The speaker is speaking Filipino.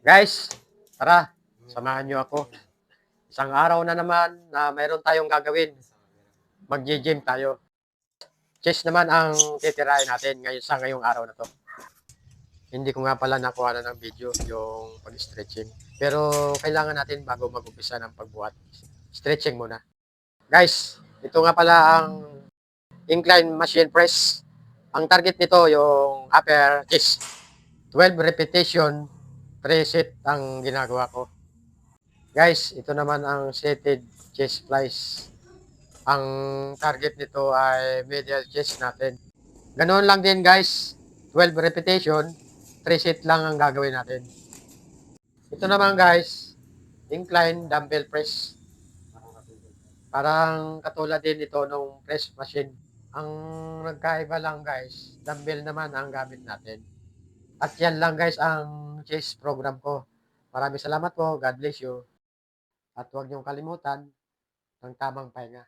Guys, tara, samahan niyo ako. Isang araw na naman na mayroon tayong gagawin. Maggi-gym tayo. Chest naman ang titirahin natin ngayon sa ngayong araw na 'to. Hindi ko nga pala nakuha na ng video yung pag-stretching. Pero kailangan natin bago mag-umpisa ng pagbuhat, stretching muna. Guys, ito nga pala ang incline machine press. Ang target nito yung upper chest. 12 repetition, 3 set ang ginagawa ko. Guys, ito naman ang seated chest flies. Ang target nito ay medial chest natin. Ganoon lang din guys, 12 repetition, 3 set lang ang gagawin natin. Ito naman guys, incline dumbbell press. Parang katulad din ito nung press machine. Ang nagkaiba lang guys, dumbbell naman ang gamit natin. At yan lang guys ang chest program ko. Maraming salamat po. God bless you. At huwag niyong kalimutan ng tamang pahinga.